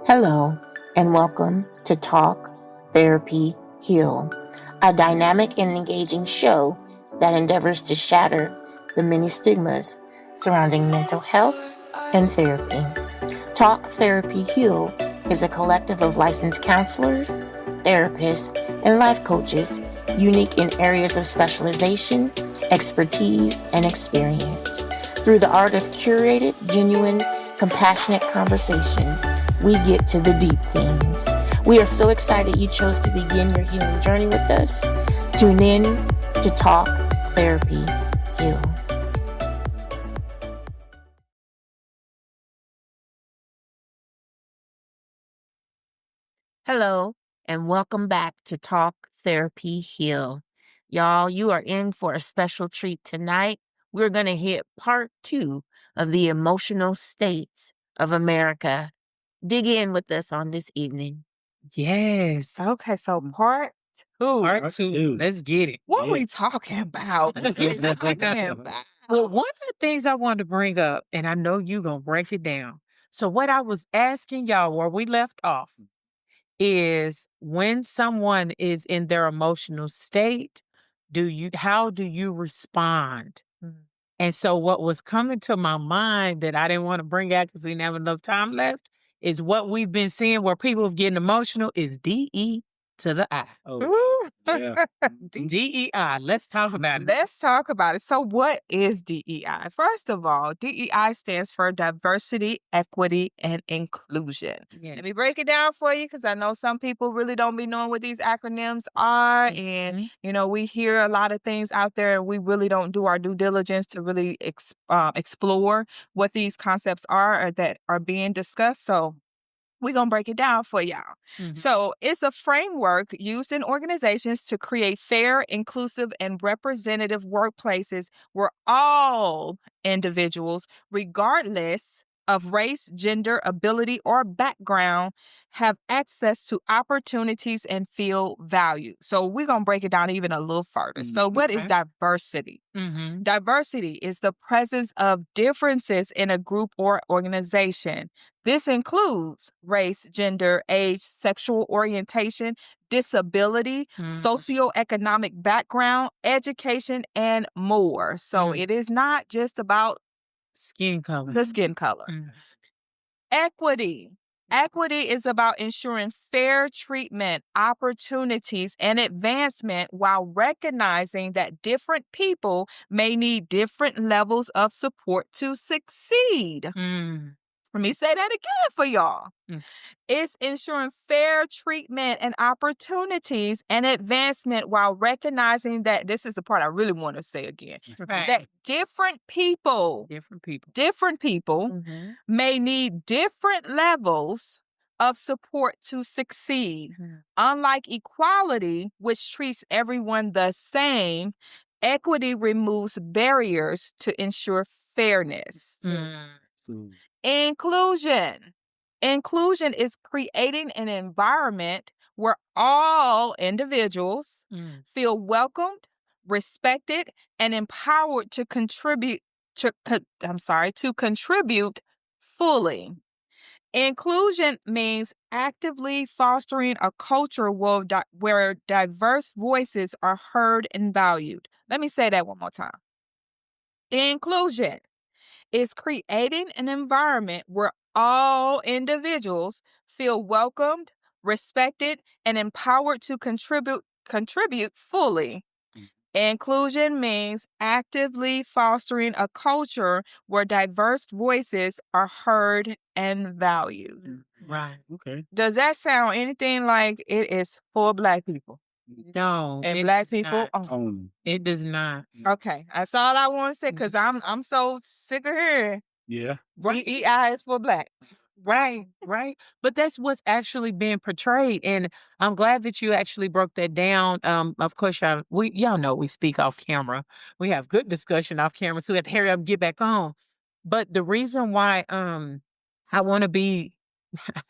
Hello, and welcome to Talk, Therapy, Heal, a dynamic and engaging show that endeavors to shatter the many stigmas surrounding mental health and therapy. Talk, Therapy, Heal is a collective of licensed counselors, therapists, and life coaches unique in areas of specialization, expertise, and experience. Through the art of curated, genuine, compassionate conversation, we get to the deep things. We are so excited you chose to begin your healing journey with us. Tune in to Talk, Therapy, Heal. Hello, and welcome back to Talk, Therapy, Heal. Y'all, you are in for a special treat tonight. We're going to hit part 2 of the emotional states of America. Dig in with us on this evening. Yes. Okay, so part two. Part two. Let's get it. What we talking about? What we talking about? Well, one of the things I wanted to bring up, and I know you're going to break it down. So, what I was asking y'all where we left off is when someone is in their emotional state, how do you respond? And so, what was coming to my mind that I didn't want to bring out because we didn't have enough time left is what we've been seeing where people are getting emotional is DE to the I. Ooh. Yeah. DEI. Let's talk about it. Let's talk about it. So, what is DEI? First of all, DEI stands for diversity, equity, and inclusion. Yes. Let me break it down for you because I know some people really don't be knowing what these acronyms are. And, we hear a lot of things out there and we really don't do our due diligence to really explore what these concepts are or that are being discussed. So, we're going to break it down for y'all. So it's a framework used in organizations to create fair, inclusive, and representative workplaces where all individuals, regardless of race, gender, ability, or background, have access to opportunities and feel valued. So we're going to break it down even a little further. So what is diversity? Diversity is the presence of differences in a group or organization. This includes race, gender, age, sexual orientation, disability, socioeconomic background, education, and more. So it is not just about Skin color. the skin color. Equity. Equity is about ensuring fair treatment, opportunities, and advancement while recognizing that different people may need different levels of support to succeed. Let me say that again for y'all. It's ensuring fair treatment and opportunities and advancement while recognizing that, this is the part I really want to say again, that different people may need different levels of support to succeed. Unlike equality, which treats everyone the same, equity removes barriers to ensure fairness. Inclusion. Inclusion is creating an environment where all individuals feel welcomed, respected, and empowered to contribute fully. Inclusion means actively fostering a culture where diverse voices are heard and valued. Let me say that one more time. Inclusion is creating an environment where all individuals feel welcomed, respected, and empowered to contribute fully. Inclusion means actively fostering a culture where diverse voices are heard and valued. Right. Okay. Does that sound anything like it is for Black people? No. And Black people? It does not. Okay, that's all I want to say because I'm so sick of hearing. Yeah. DEI is for Blacks. Right. But that's what's actually being portrayed. And I'm glad that you actually broke that down. Of course, y'all know we speak off camera. We have good discussion off camera, so we have to hurry up and get back on. But the reason why I want to be,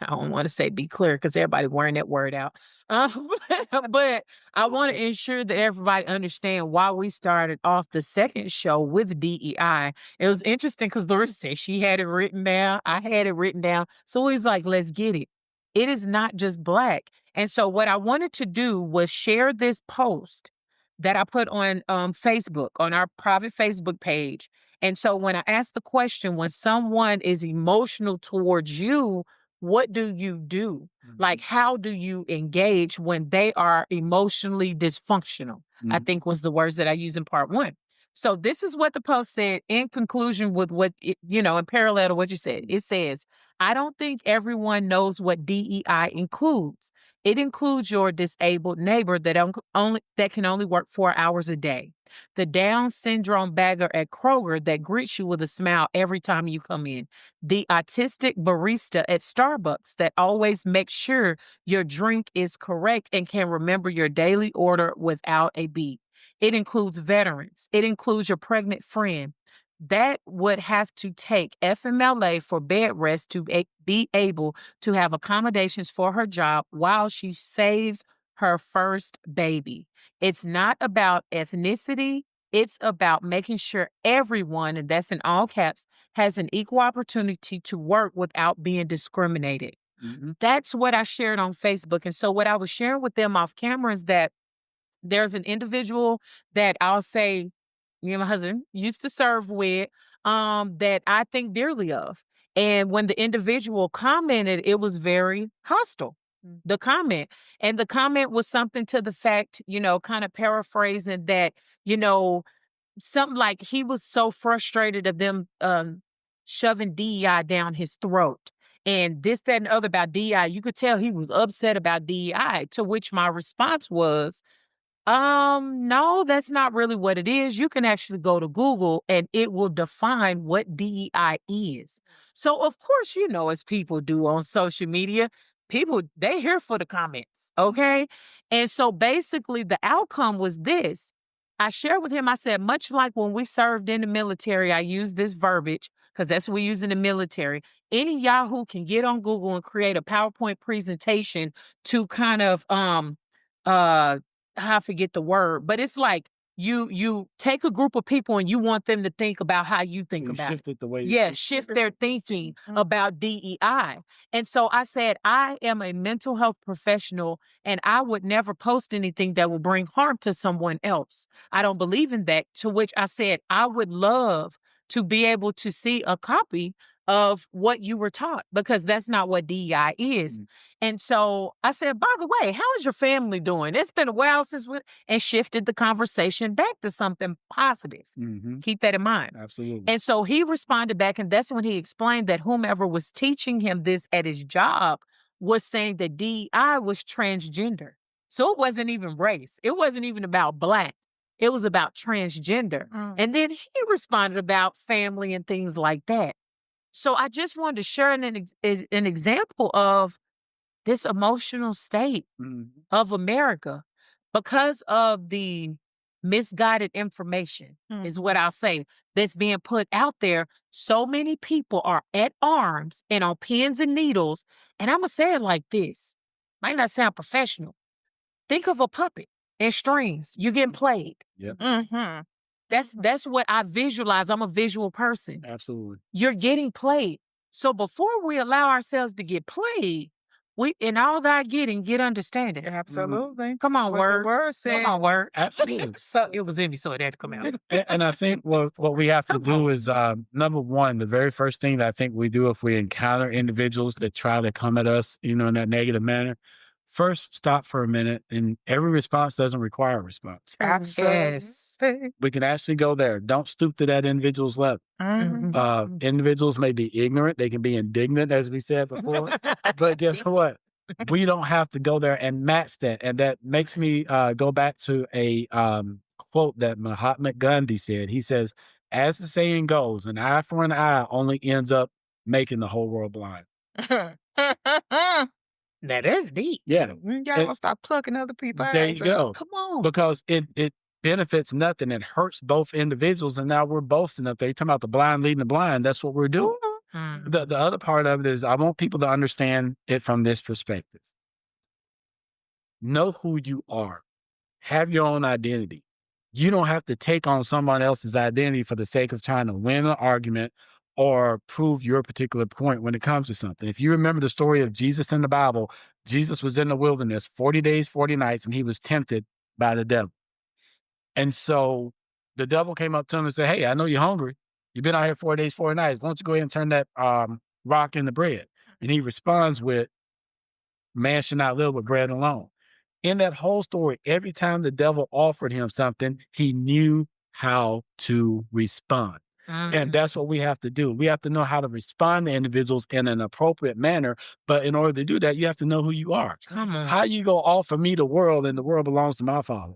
I don't want to say be clear because everybody wearing that word out. But I want to ensure that everybody understand why we started off the second show with DEI. It was interesting because Larissa said she had it written down. I had it written down. So he's like, let's get it. It is not just Black. And so what I wanted to do was share this post that I put on Facebook, on our private Facebook page. And so when I asked the question, when someone is emotional towards you, what do you do? Like, how do you engage when they are emotionally dysfunctional? I think was the words that I used in part 1. So this is what the post said in conclusion with what, in parallel to what you said. It says, I don't think everyone knows what DEI includes. It includes your disabled neighbor that can only work 4 hours a day. The Down syndrome bagger at Kroger that greets you with a smile every time you come in. The autistic barista at Starbucks that always makes sure your drink is correct and can remember your daily order without a beep. It includes veterans. It includes your pregnant friend. That would have to take FMLA for bed rest to be able to have accommodations for her job while she saves her first baby. It's not about ethnicity. It's about making sure everyone, and that's in all caps, has an equal opportunity to work without being discriminated. That's what I shared on Facebook. And so what I was sharing with them off camera is that there's an individual that I'll say, me and my husband used to serve with, that I think dearly of. And when the individual commented, it was very hostile, the comment. And the comment was something to the fact, kind of paraphrasing that, something like he was so frustrated of them shoving DEI down his throat. And this, that, and the other about DEI. You could tell he was upset about DEI, to which my response was, no, that's not really what it is. You can actually go to Google and it will define what DEI is. So, of course, as people do on social media, people, they here for the comments, okay? And so basically the outcome was this. I shared with him, I said, much like when we served in the military, I use this verbiage because that's what we use in the military. Any Yahoo can get on Google and create a PowerPoint presentation to kind of, I forget the word, but it's like you take a group of people and you want them to think about how you think about shift it the way shift their thinking about DEI. And so I said, I am a mental health professional and I would never post anything that will bring harm to someone else. I don't believe in that. To which I said, I would love to be able to see a copy of what you were taught, because that's not what DEI is. And so I said, by the way, how is your family doing? It's been a while since and shifted the conversation back to something positive. Keep that in mind. Absolutely. And so he responded back, and that's when he explained that whomever was teaching him this at his job was saying that DEI was transgender. So it wasn't even race. It wasn't even about Black. It was about transgender. And then he responded about family and things like that. So I just wanted to share an example of this emotional state of America because of the misguided information is what I'll say that's being put out there. So many people are at arms and on pins and needles. And I'm going to say it like this. Might not sound professional. Think of a puppet and strings. You're getting played. Yep. That's what I visualize. I'm a visual person. Absolutely. You're getting played. So before we allow ourselves to get played, we in all thy getting, get understanding. Absolutely. Come on, What word. the word said. Come on, word. Absolutely. So it was in me, so it had to come out. And I think what we have to do is, number one, the very first thing that I think we do if we encounter individuals that try to come at us, in that negative manner, first stop for a minute, and every response doesn't require a response. Absolutely. We can actually go there. Don't stoop to that individual's level. Individuals may be ignorant. They can be indignant, as we said before. But guess what? We don't have to go there and match that. And that makes me go back to a quote that Mahatma Gandhi said. He says, as the saying goes, an eye for an eye only ends up making the whole world blind. That is deep. Yeah. Y'all gonna stop plucking other people out. There you go. Come on. Because it benefits nothing. It hurts both individuals. And now we're boasting up there. You're talking about the blind leading the blind. That's what we're doing. The other part of it is I want people to understand it from this perspective. Know who you are. Have your own identity. You don't have to take on someone else's identity for the sake of trying to win an argument or prove your particular point when it comes to something. If you remember the story of Jesus in the Bible, Jesus was in the wilderness 40 days, 40 nights, and he was tempted by the devil. And so the devil came up to him and said, hey, I know you're hungry. You've been out here 4 days, 4 nights. Why don't you go ahead and turn that rock into bread? And he responds with, man should not live with bread alone. In that whole story, every time the devil offered him something, he knew how to respond. And that's what we have to do. We have to know how to respond to individuals in an appropriate manner. But in order to do that, you have to know who you are. Come on. How you go offer me the world and the world belongs to my Father?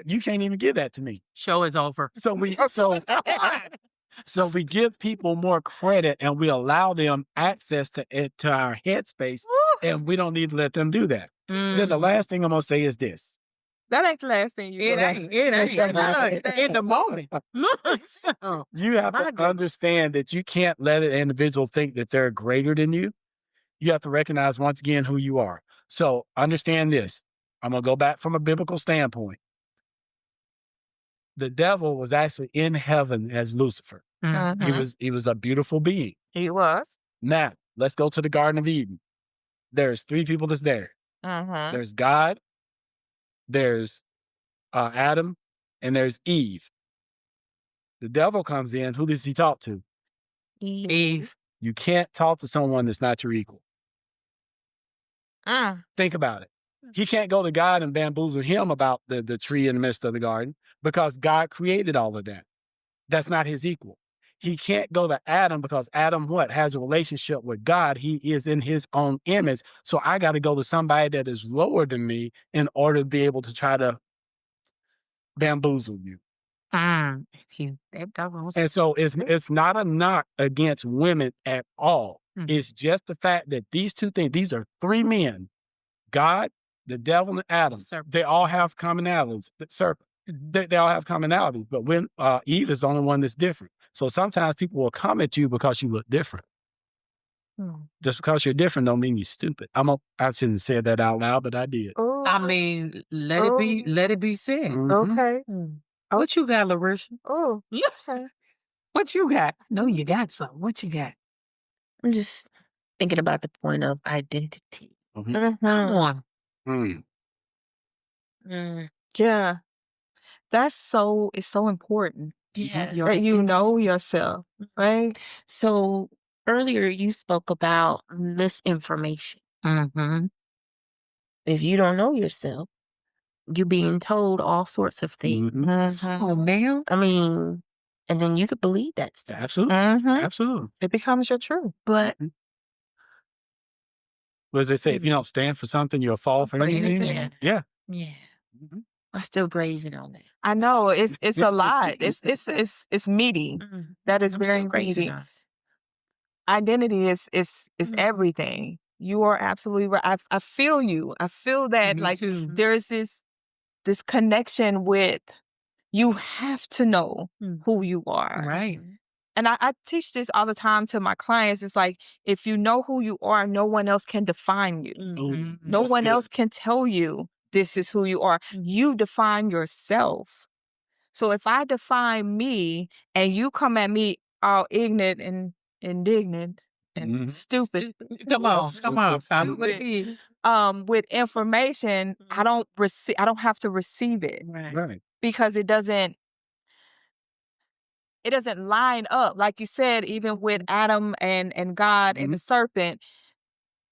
You can't even give that to me. Show is over. So we give people more credit and we allow them access to our headspace, and we don't need to let them do that. Then the last thing I'm gonna say is this. That ain't the last thing you It ain't. In the moment. So, You have to understand that you can't let an individual think that they're greater than you. You have to recognize once again who you are. So understand this. I'm gonna go back from a biblical standpoint. The devil was actually in heaven as Lucifer. He was a beautiful being. He was. Now, let's go to the Garden of Eden. There's 3 people that's there. There's God, there's Adam, and there's Eve. The devil comes in. Who does he talk to? Eve. You can't talk to someone that's not your equal. Think about it. He can't go to God and bamboozle him about the tree in the midst of the garden because God created all of that. That's not his equal. He can't go to Adam because Adam, has a relationship with God. He is in his own image. So I got to go to somebody that is lower than me in order to be able to try to bamboozle you. And so it's not a knock against women at all. It's just the fact that these 2 things, these are 3 men, God, the devil, and Adam. They all have commonalities. The serpent. They all have commonalities, but when Eve is the only one that's different. So sometimes people will come at you because you look different. Just because you're different don't mean you're stupid. I shouldn't have said that out loud, but I did. I mean, let it be said. Okay. What you got, Larisha? Oh, okay. What you got? No, you got something. What you got? I'm just thinking about the point of identity. Come on. Yeah. It's so important. Yeah. That you know yourself, right? So earlier you spoke about misinformation. If you don't know yourself, you're being told all sorts of things. Oh, man. I mean, and then you could believe that stuff. Absolutely. Absolutely. It becomes your truth. But What does they say? If you don't stand for something, you'll fall for anything. Yeah. I'm still grazing on that. I know it's a lot. It's meaty. That is very meaty. Identity is everything. You are absolutely right. I feel you. I feel that there's this connection with you have to know who you are. Right. And I teach this all the time to my clients. It's like, if you know who you are, no one else can define you. No one else can tell you this is who you are. You define yourself. So if I define me and you come at me all ignorant and indignant and stupid. Come on. Stupid, with information, I don't have to receive it. Right. Because it doesn't line up. Like you said, even with Adam and God and the serpent,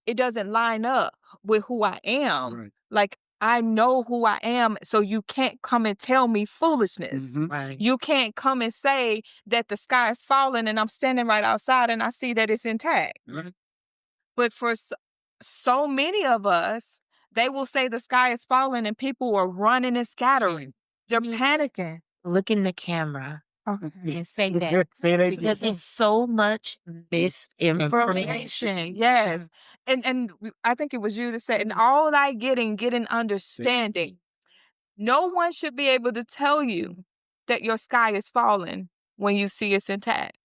it doesn't line up with who I am. Right. Like, I know who I am, so you can't come and tell me foolishness. Right. You can't come and say that the sky is falling and I'm standing right outside and I see that it's intact. Right. But for so many of us, they will say the sky is falling and people are running and scattering. They're panicking. Look in the camera and say that. Say Because there's so much misinformation. Yes. And I think it was you that said, and all I getting understanding. No one should be able to tell you that your sky is falling when you see it's intact.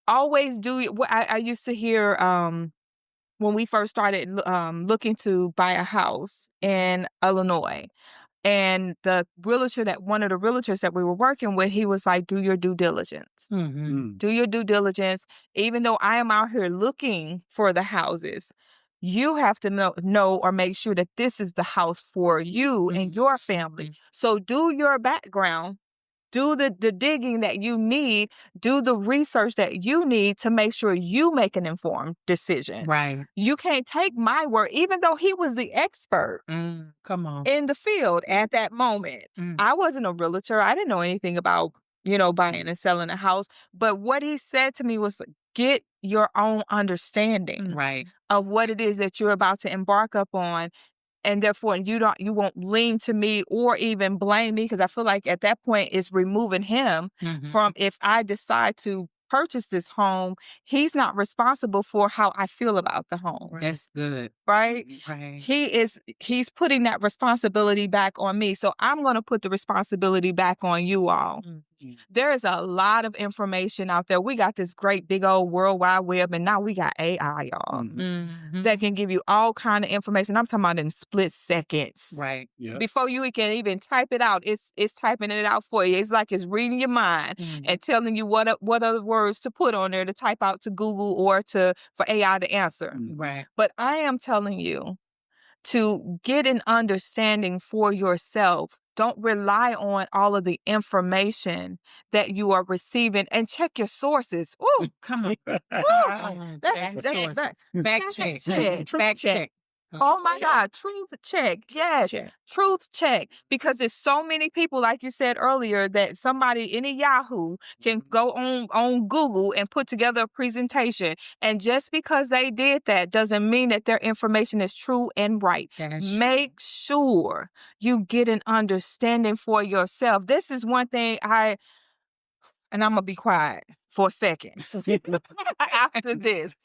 Always do it. I used to hear when we first started looking to buy a house in Illinois. And one of the realtors that we were working with, he was like, do your due diligence. Do your due diligence. Even though I am out here looking for the houses, you have to know or make sure that this is the house for you and your family. So do your background. Do the digging that you need, do the research that you need to make sure you make an informed decision. Right. You can't take my word, even though he was the expert Come on. in the field at that moment. I wasn't a realtor. I didn't know anything about, buying and selling a house. But what he said to me was, get your own understanding of what it is that you're about to embark upon. And therefore, you won't lean to me or even blame me, because I feel like at that point it's removing him from, if I decide to purchase this home, he's not responsible for how I feel about the home. That's good. Right? Right. He's putting that responsibility back on me. So I'm going to put the responsibility back on you all. There is a lot of information out there. We got this great big old World Wide Web, and now we got AI, y'all, that can give you all kind of information. I'm talking about in split seconds. Right. Yeah. Before you can even type it out, it's typing it out for you. It's like it's reading your mind and telling you what other words to put on there to type out to Google or for AI to answer. Right. But I am telling you to get an understanding for yourself. Don't rely on all of the information that you are receiving, and check your sources. Ooh, come on. Fact check. Oh my God, truth check. Yes, truth check. Because there's so many people, like you said earlier, that any Yahoo can go on Google and put together a presentation. And just because they did that doesn't mean that their information is true and right. Make sure you get an understanding for yourself. This is one thing and I'm going to be quiet for a second after this.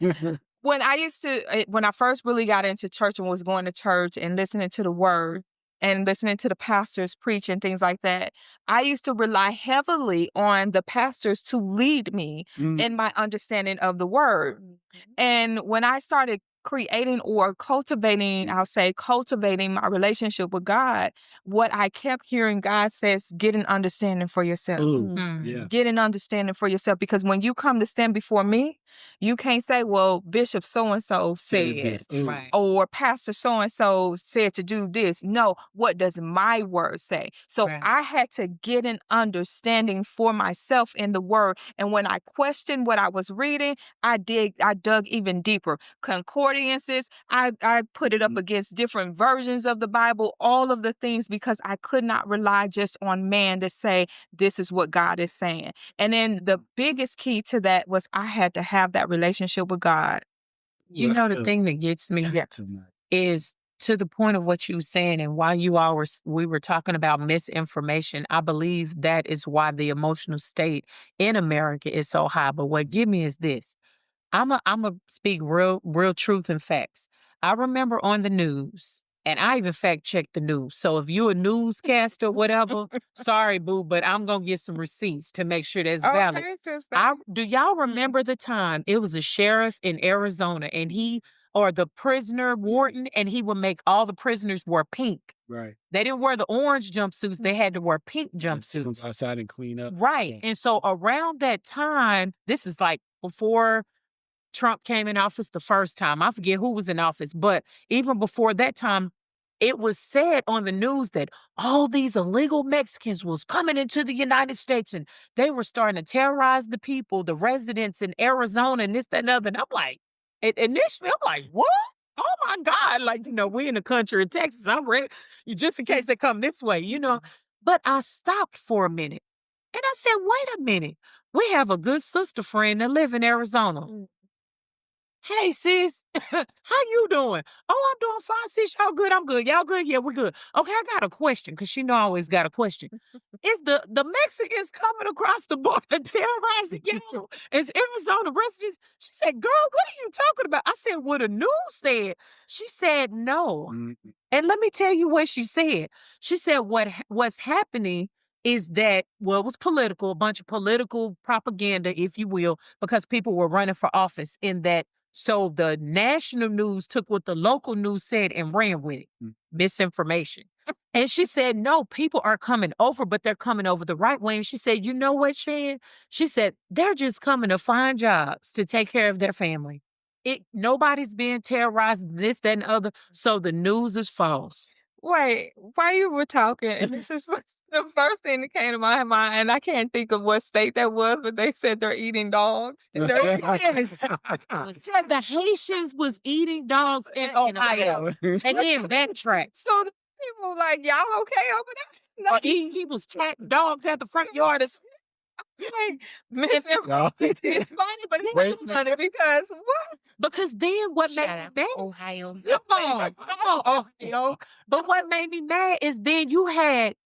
When I first really got into church and was going to church and listening to the word and listening to the pastors preach and things like that, I used to rely heavily on the pastors to lead me in my understanding of the word. And when I started creating or cultivating my relationship with God, what I kept hearing God says, get an understanding for yourself. Get an understanding for yourself. Because when you come to stand before me, you can't say, well, Bishop so-and-so said, or Pastor so-and-so said to do this. No, what does my word say? So I had to get an understanding for myself in the word. And when I questioned what I was reading, I dug even deeper. Concordances, I put it up against different versions of the Bible, all of the things, because I could not rely just on man to say, this is what God is saying. And then the biggest key to that was I had to have that relationship with God. You know, the thing that gets me is to the point of what you were saying, and while we were talking about misinformation, I believe that is why the emotional state in America is so high. But what get me is this. I'm a speak real truth and facts. I remember on the news, and I even fact checked the news. So if you're a newscaster, whatever, sorry, boo, but I'm going to get some receipts to make sure that's valid. Do y'all remember the time it was a sheriff in Arizona and the prisoner warden, and he would make all the prisoners wear pink. Right. They didn't wear the orange jumpsuits. They had to wear pink jumpsuits. Come outside and clean up. Right. And so around that time, this is like before Trump came in office the first time. I forget who was in office, but even before that time, it was said on the news that all these illegal Mexicans was coming into the United States and they were starting to terrorize the people, the residents in Arizona and this, that, and other. And I'm like, initially, I'm like, what? Oh my God. Like, we in the country of Texas. I'm ready. Just in case they come this way, But I stopped for a minute and I said, wait a minute. We have a good sister friend that live in Arizona. Hey, sis, how you doing? Oh, I'm doing fine, sis. Y'all good? I'm good. Y'all good? Yeah, we're good. Okay, I got a question, because she know I always got a question. Is the Mexicans coming across the border terrorizing y'all as Arizona residents? She said, girl, what are you talking about? I said, what the news said. She said, no. And let me tell you what she said. She said, what's happening is that, it was political, a bunch of political propaganda, if you will, because people were running for office in that. So the national news took what the local news said and ran with it. Misinformation. And she said, no, people are coming over, but they're coming over the right way. And she said, you know what, Shan? She said, they're just coming to find jobs to take care of their family. Nobody's being terrorized, this, that, and other. So the news is false. Wait, while you were talking, and this is the first thing that came to my mind, and I can't think of what state that was, but they said they're eating dogs. Said the Haitians was eating dogs in Ohio. And then backtracked. So the people like, y'all okay over there? Or eating people's cat dogs at the front yard. Like, it's funny, but it's not funny because what? Because then what made me mad? Ohio. Come on, Ohio. But what made me mad is then you had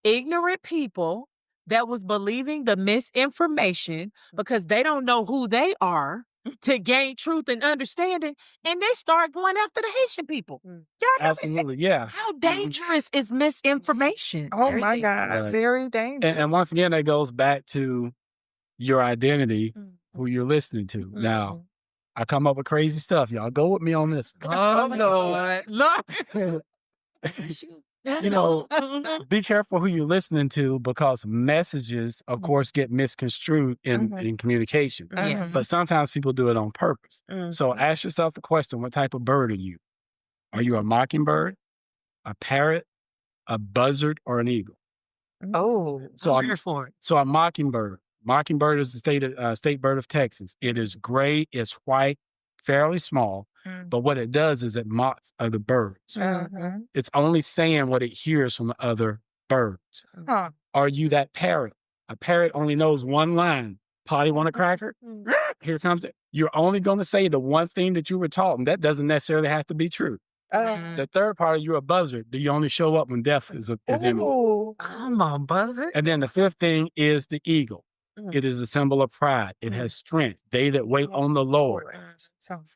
ignorant people that was believing the misinformation because they don't know who they are to gain truth and understanding, and they start going after the Haitian people. Absolutely, yeah. How dangerous is misinformation? Oh my God, very dangerous. And once again, that goes back to your identity, who you're listening to. Now, I come up with crazy stuff. Y'all go with me on this. Oh, Lord. Look. You know, be careful who you're listening to because messages, of course, get misconstrued in communication. Yes. But sometimes people do it on purpose. So ask yourself the question, what type of bird are you? Are you a mockingbird, a parrot, a buzzard, or an eagle? Oh, so I'm here for it. So a mockingbird. Mockingbird is the state bird of Texas. It is gray, it's white, fairly small. But what it does is it mocks other birds. It's only saying what it hears from the other birds. Are you that parrot? A parrot only knows one line. Polly want a cracker? Here comes it. You're only going to say the one thing that you were taught, and that doesn't necessarily have to be true. The third part, you're a buzzard. Do you only show up when death is imminent? Oh, come on, buzzard. And then the fifth thing is the eagle. It is a symbol of pride. It has strength. They that wait on the Lord.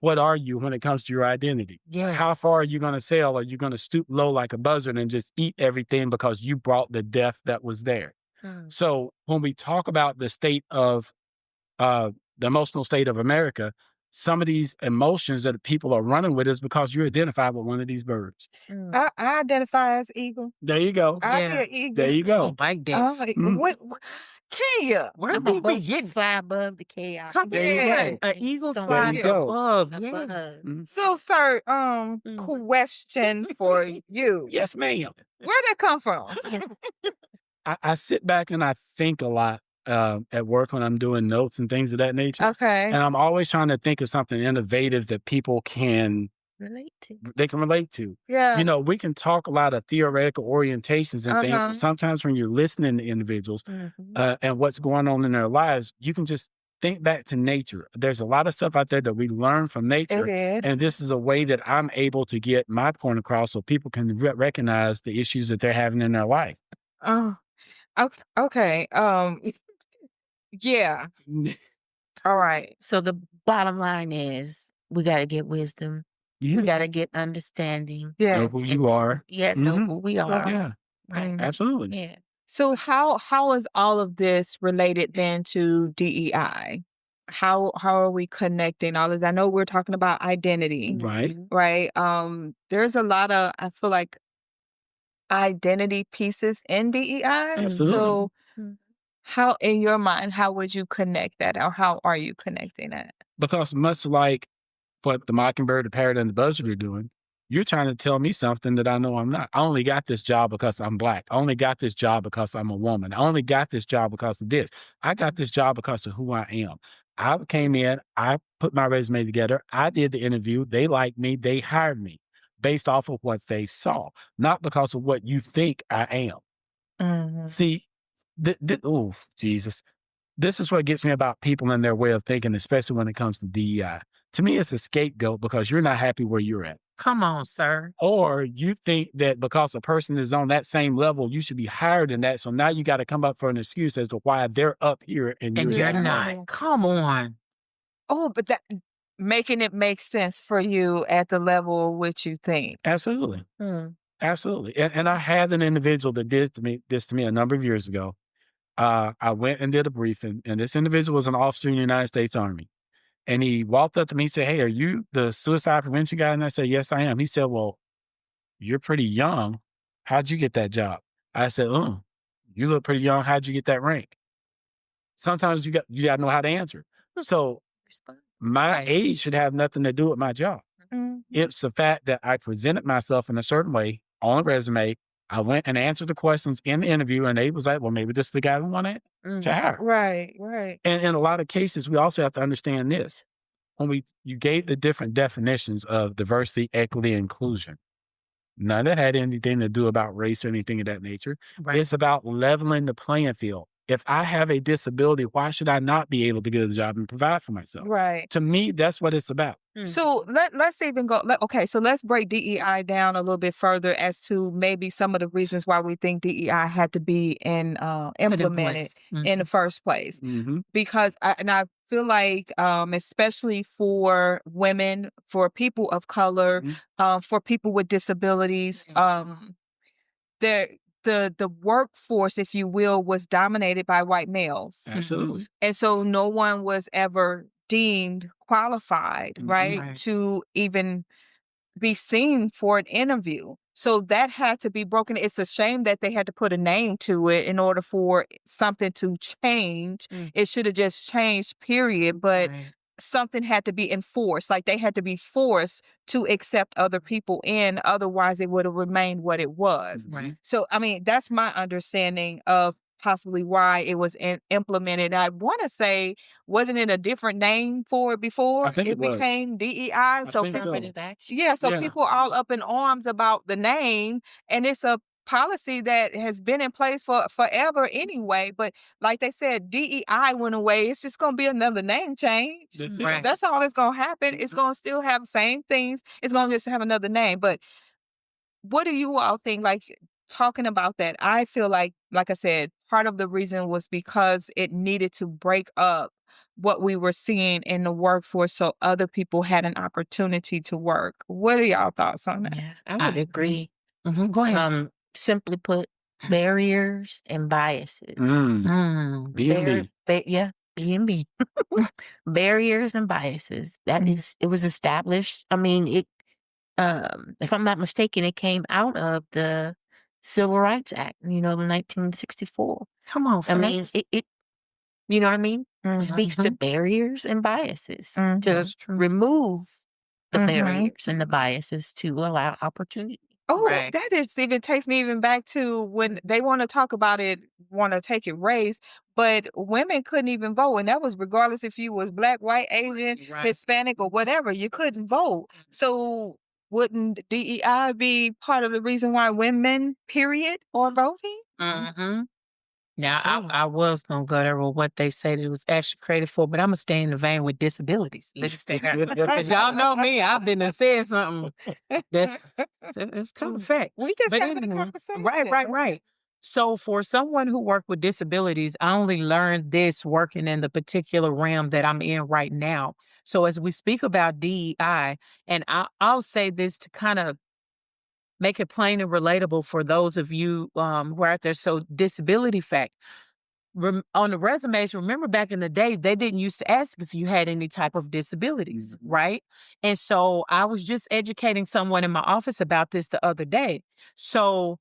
What are you when it comes to your identity? Yeah. How far are you going to sail? Are you going to stoop low like a buzzard and just eat everything because you brought the death that was there? So when we talk about the state of the emotional state of America, some of these emotions that people are running with is because you identify with one of these birds. I identify as eagle. There you go. I be an eagle. There you go. Like that. What Kenya? Where did we get fly above the chaos? There you go. an eagle There flies you go. above? So, sir, question for you. Yes, ma'am. Where'd that come from? I sit back and I think a lot at work when I'm doing notes and things of that nature. Okay. And I'm always trying to think of something innovative that people can relate to. Yeah. You know, we can talk a lot of theoretical orientations and things, but sometimes when you're listening to individuals and what's going on in their lives, you can just think back to nature. There's a lot of stuff out there that we learn from nature. And this is a way that I'm able to get my point across so people can recognize the issues that they're having in their life. Oh, okay. Yeah. All right. So the bottom line is we got to get wisdom. We got to get understanding. Yeah. Know who you are. Know who we are. Yeah. Right. Absolutely. Yeah. So how is all of this related then to DEI? How are we connecting all this? I know we're talking about identity. Right. Right. There's a lot of, I feel like, identity pieces in DEI. Absolutely. So how, in your mind, how would you connect that, or how are you connecting that? Because much like what the mockingbird, the parrot, and the buzzard are doing, you're trying to tell me something that I know I'm not. I only got this job because I'm Black. I only got this job because I'm a woman. I only got this job because of this. I got this job because of who I am. I came in, I put my resume together, I did the interview, they liked me, they hired me based off of what they saw, not because of what you think I am. See, oh, Jesus. This is what gets me about people and their way of thinking, especially when it comes to DEI. To me, it's a scapegoat because you're not happy where you're at. Come on, sir. Or you think that because a person is on that same level, you should be higher than that. So now you got to come up for an excuse as to why they're up here and you're not. Come on. Oh, but that making it make sense for you at the level which you think. Absolutely. Absolutely. And I had an individual that did this to me a number of years ago. I went and did a briefing, and this individual was an officer in the United States Army. And he walked up to me and said, "Hey, are you the suicide prevention guy?" And I said, "Yes, I am." He said, "Well, you're pretty young. how'd you get that job? I said, you look pretty young. How'd you get that rank? Sometimes you got to know how to answer. So my age should have nothing to do with my job. It's the fact that I presented myself in a certain way on a resume. I went and answered the questions in the interview, and they was like, well, maybe this is the guy we want to hire. Right. And in a lot of cases, we also have to understand this. When you gave the different definitions of diversity, equity, inclusion, none of that had anything to do about race or anything of that nature. Right. It's about leveling the playing field. If I have a disability, why should I not be able to get a job and provide for myself? Right. To me, that's what it's about. So let's even go. So let's break DEI down a little bit further as to maybe some of the reasons why we think DEI had to be implemented in the first place. Because I feel like, especially for women, for people of color, for people with disabilities, the workforce, if you will, was dominated by white males. Absolutely. And so no one was ever deemed qualified, right, to even be seen for an interview. So that had to be broken. It's a shame that they had to put a name to it in order for something to change. It should have just changed, period. But something had to be enforced. Like they had to be forced to accept other people in. Otherwise, it would have remained what it was. So, I mean, that's my understanding of possibly why it was implemented. I want to say, wasn't it a different name for it before? I think it became DEI. So people are all up in arms about the name, and it's a policy that has been in place for forever anyway. But like they said, DEI went away. It's just going to be another name change. That's all that's going to happen. It's going to still have the same things. It's going to just have another name. But what do you all think? Like, talking about that, I feel like I said, part of the reason was because it needed to break up what we were seeing in the workforce so other people had an opportunity to work. What are y'all thoughts on that? Yeah, I would agree. Go ahead. Simply put, barriers and biases. B&B. B&B. Barriers and biases. It was established. I mean, if I'm not mistaken, it came out of the Civil Rights Act, in 1964. Come on, I mean, it you know what I mean? Speaks to barriers and biases to remove the barriers and the biases to allow opportunity. Oh, that even takes me even back to when they want to talk about it, want to take it race, but women couldn't even vote. And that was regardless if you was Black, white, Asian, Hispanic, or whatever, you couldn't vote. So wouldn't DEI be part of the reason why women, period, are voting? Now, I was going to go there with what they said it was actually created for, but I'm going to stay in the vein with disabilities. Let's stay there. Because y'all know me, I've been saying something it's kind of fact. We just having a conversation. Right. So for someone who worked with disabilities, I only learned this working in the particular realm that I'm in right now. So as we speak about DEI, and I'll say this to kind of make it plain and relatable for those of you who are out there. So disability fact. On the resumes, remember back in the day, they didn't used to ask if you had any type of disabilities, right? And so I was just educating someone in my office about this the other day. So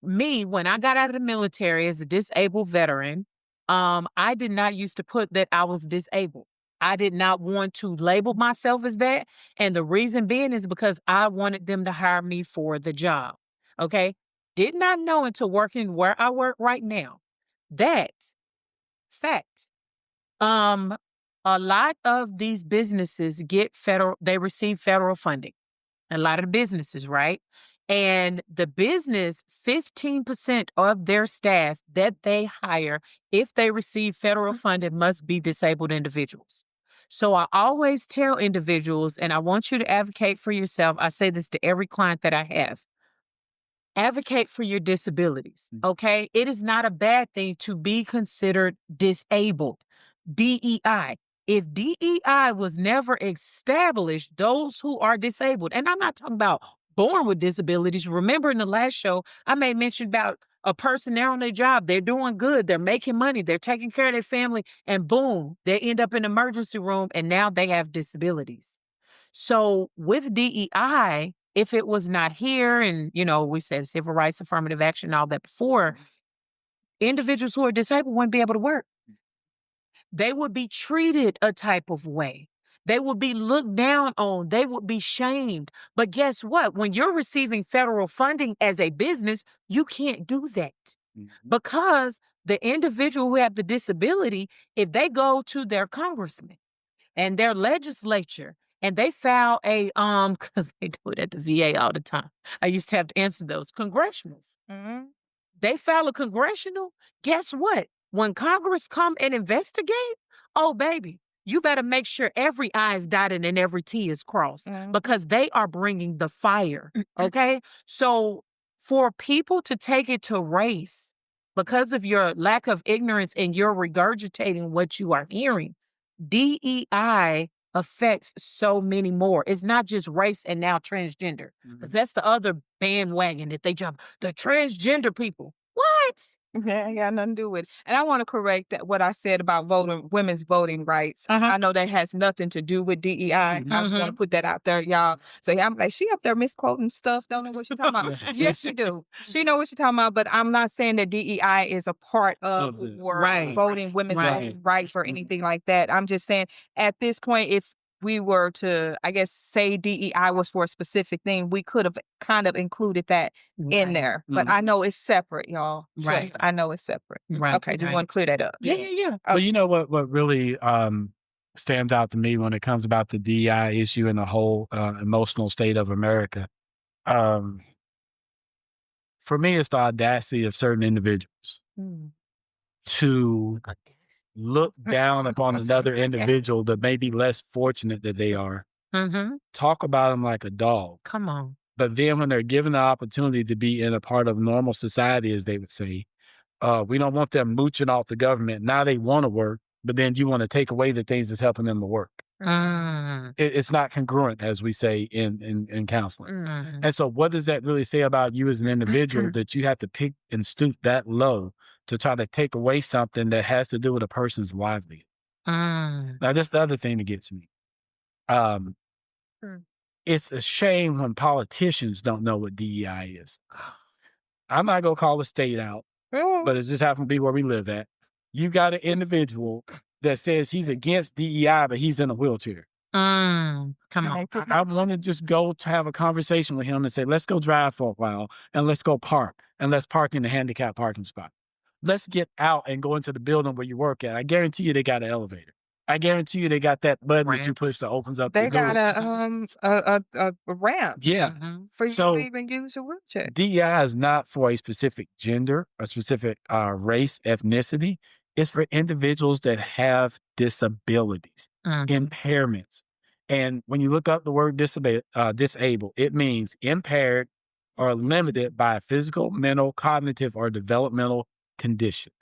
me, when I got out of the military as a disabled veteran, I did not used to put that I was disabled. I did not want to label myself as that. And the reason being is because I wanted them to hire me for the job. Okay. Did not know until working where I work right now. That fact. A lot of these businesses they receive federal funding. A lot of the businesses, right? And the business, 15% of their staff that they hire, if they receive federal funding, must be disabled individuals. So I always tell individuals, and I want you to advocate for yourself. I say this to every client that I have. Advocate for your disabilities, okay? It is not a bad thing to be considered disabled. DEI. If DEI was never established, those who are disabled, and I'm not talking about born with disabilities. Remember in the last show, I made mention about a person there on their job. They're doing good. They're making money. They're taking care of their family. And boom, they end up in the emergency room and now they have disabilities. So with DEI, if it was not here, and, we said civil rights, affirmative action, all that before, individuals who are disabled wouldn't be able to work. They would be treated a type of way. They would be looked down on. They would be shamed. But guess what? When you're receiving federal funding as a business, you can't do that. Because the individual who have the disability, if they go to their congressman and their legislature and they file a, because they do it at the VA all the time. I used to have to answer those congressionals. They file a congressional. Guess what? When Congress come and investigate, oh, baby, you better make sure every I is dotted and every T is crossed because they are bringing the fire, okay? So for people to take it to race because of your lack of ignorance and you're regurgitating what you are hearing, DEI affects so many more. It's not just race and now transgender. Because that's the other bandwagon that they jump. The transgender people. What? Yeah, ain't got nothing to do with it. And I want to correct what I said about women's voting rights. I know that has nothing to do with DEI. I just want to put that out there, y'all. So I'm like, she up there misquoting stuff. Don't know what she's talking about. Yes, she do. She know what she's talking about, but I'm not saying that DEI is a part of voting women's voting rights or anything like that. I'm just saying at this point, if we were to, I guess, say DEI was for a specific thing, we could have kind of included that in there. But I know it's separate, y'all. Trust, I know it's separate. Okay, just want to clear that up. Yeah. But you know what really stands out to me when it comes about the DEI issue and the whole emotional state of America? For me, it's the audacity of certain individuals to look down upon another individual that may be less fortunate than they are. Talk about them like a dog. Come on. But then when they're given the opportunity to be in a part of normal society, as they would say, we don't want them mooching off the government. Now they want to work, but then you want to take away the things that's helping them to work. It's not congruent, as we say in counseling. And so what does that really say about you as an individual that you have to pick and stoop that low to try to take away something that has to do with a person's livelihood? Now, that's the other thing that gets me. It's a shame when politicians don't know what DEI is. I'm not going to call the state out, but it just happens to be where we live at. You got an individual that says he's against DEI, but he's in a wheelchair. Come on. I want to just go to have a conversation with him and say, let's go drive for a while and let's go park and let's park in the handicapped parking spot. Let's get out and go into the building where you work at. I guarantee you they got an elevator. I guarantee you they got that button that you push that opens up the door. They got a ramp. Yeah. For you to even use your wheelchair. DEI is not for a specific gender, a specific race, ethnicity. It's for individuals that have disabilities, impairments. And when you look up the word disabled, it means impaired or limited by a physical, mental, cognitive, or developmental condition.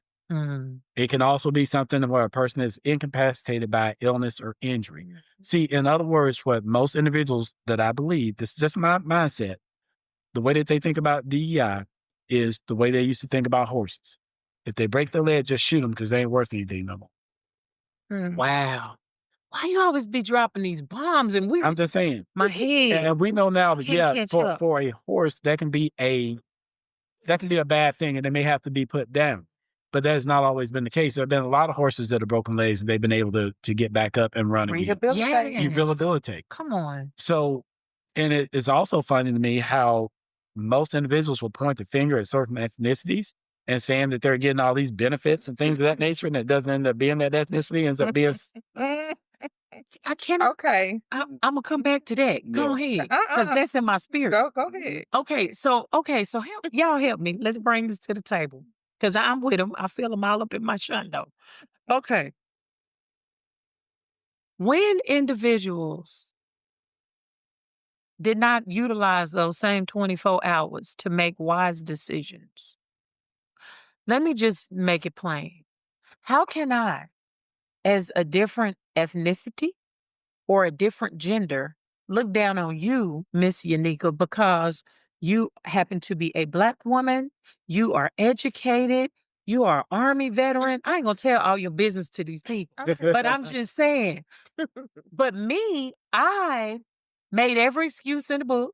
It can also be something where a person is incapacitated by illness or injury. See, in other words, what most individuals that I believe, this is just my mindset, the way that they think about DEI is the way they used to think about horses. If they break their leg, just shoot them because they ain't worth anything no more. Wow. Why you always be dropping these bombs? And I'm just saying. My head. And we know now that, for a horse, that can be a bad thing and they may have to be put down. But that has not always been the case. There have been a lot of horses that have broken legs and they've been able to get back up and run again. Rehabilitate. Come on. So, and it's also funny to me how most individuals will point the finger at certain ethnicities and saying that they're getting all these benefits and things of that nature, and it doesn't end up being that ethnicity, ends up being... I can't. Okay. I'm going to come back to that. Go ahead. Because that's in my spirit. Go ahead. Okay, so y'all help me. Let's bring this to the table. Because I'm with them. I feel them all up in my shundo. Okay. When individuals did not utilize those same 24 hours to make wise decisions, let me just make it plain. How can I, as a different ethnicity or a different gender, look down on you, Miss Yanika, because you happen to be a Black woman, you are educated, you are Army veteran? I ain't gonna tell all your business to these people, but I'm just saying. But me, I made every excuse in the book.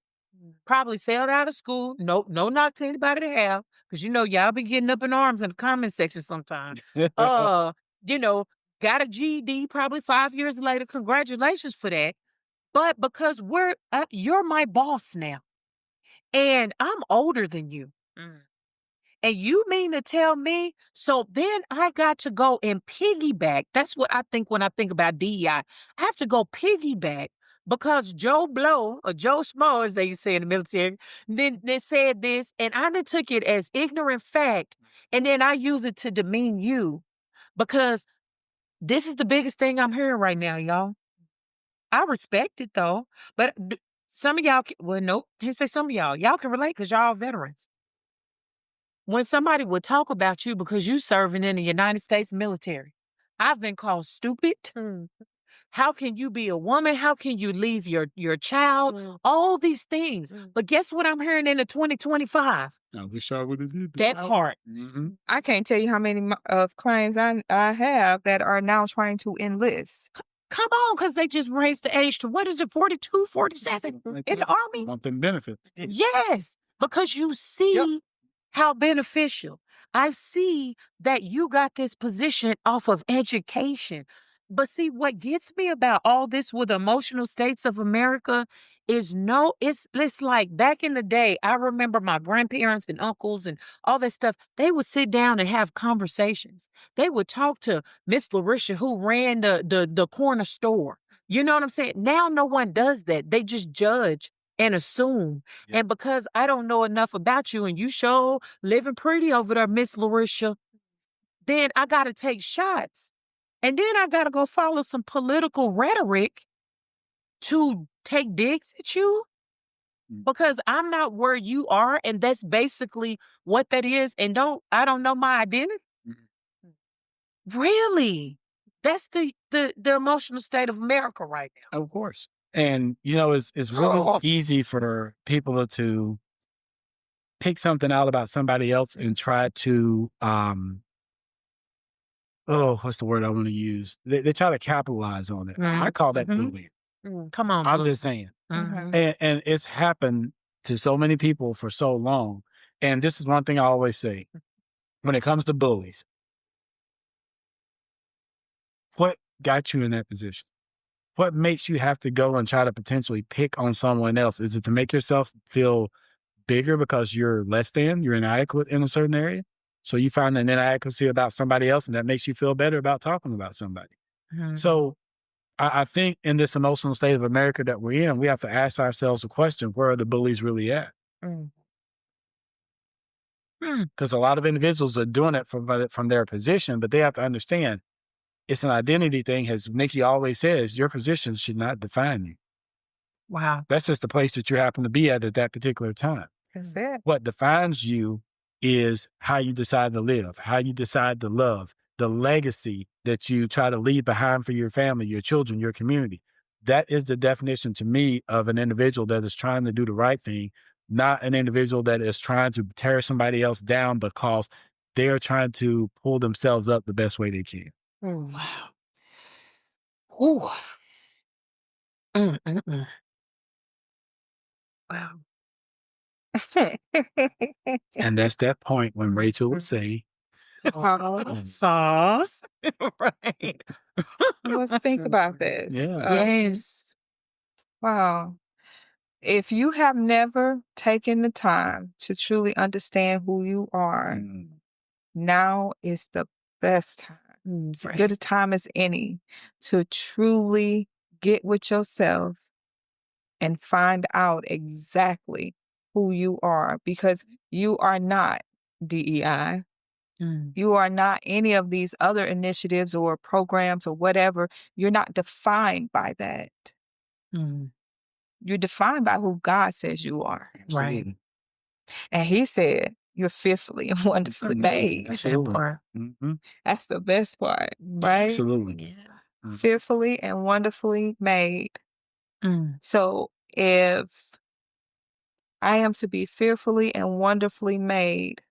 probably failed out of school. No knock to anybody to have, because y'all be getting up in arms in the comment section sometimes. You know, got a GED probably 5 years later. Congratulations for that. But because you're my boss now, and I'm older than you. And you mean to tell me? So then I got to go and piggyback. That's what I think when I think about DEI. I have to go piggyback because Joe Blow, or Joe Schmo, as they say in the military, then they said this, and I then took it as ignorant fact, and then I use it to demean you, because this is the biggest thing I'm hearing right now, y'all. I respect it though, but some of y'all, nope, can't say some of y'all can relate because y'all veterans. When somebody would talk about you because you serving in the United States military, I've been called stupid. How can you be a woman? How can you leave your child? All these things. But guess what I'm hearing in the 2025? I wish I would have did that part. I can't tell you how many of clients I have that are now trying to enlist. Come on, because they just raised the age to, 42, 47 in the Army? Want them benefits. Yes, because you see how beneficial. I see that you got this position off of education. But see, what gets me about all this with emotional states of America is it's like back in the day, I remember my grandparents and uncles and all that stuff, they would sit down and have conversations. They would talk to Miss Larisha, who ran the corner store. You know what I'm saying? Now no one does that. They just judge and assume. Yep. And because I don't know enough about you and you show living pretty over there, Miss Larisha, then I got to take shots. And then I got to go follow some political rhetoric to take digs at you because I'm not where you are. And that's basically what that is. And I don't know my identity. Really? That's the emotional state of America right now. Of course. And, it's really easy for people to pick something out about somebody else and try to, what's the word I want to use? They try to capitalize on it. I call that bullying. Come on. I'm just saying. And it's happened to so many people for so long. And this is one thing I always say when it comes to bullies. What got you in that position? What makes you have to go and try to potentially pick on someone else? Is it to make yourself feel bigger because you're less than, you're inadequate in a certain area? So you find an inadequacy about somebody else and that makes you feel better about talking about somebody. So I think in this emotional state of America that we're in, we have to ask ourselves the question, where are the bullies really at? Because a lot of individuals are doing it from their position, but they have to understand it's an identity thing. As Nikki always says, your position should not define you. Wow. That's just the place that you happen to be at that particular time. That's it. What defines you is how you decide to live, how you decide to love, the legacy that you try to leave behind for your family, your children, your community. That is the definition to me of an individual that is trying to do the right thing, not an individual that is trying to tear somebody else down because they're trying to pull themselves up the best way they can. Wow. Ooh. Wow. And that's that point when Rachel would say, Sauce. Right. Let's think about this. Yeah. Yes. Wow. If you have never taken the time to truly understand who you are, now is the best time. As good a time as any to truly get with yourself and find out exactly who you are, because you are not DEI. You are not any of these other initiatives or programs or whatever. You're not defined by that. You're defined by who God says you are. Right. And he said, you're fearfully and wonderfully made. Absolutely. That's the best part, right? Absolutely. Fearfully and wonderfully made. So if I am to be fearfully and wonderfully made,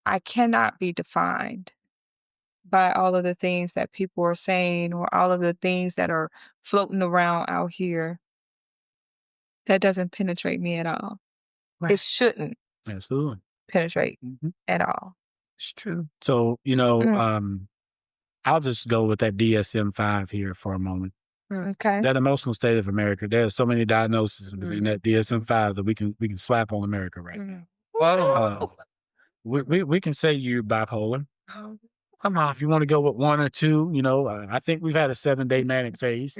I cannot be defined by all of the things that people are saying or all of the things that are floating around out here. that doesn't penetrate me at all. Right. It shouldn't Absolutely. penetrate at all. It's true. So, I'll just go with that DSM-5 here for a moment. Okay. That emotional state of America. There are so many diagnoses within that DSM-5 that we can slap on America right now. Whoa. We can say you're bipolar. Come on. If you want to go with 1 or 2, I think we've had a 7-day manic phase.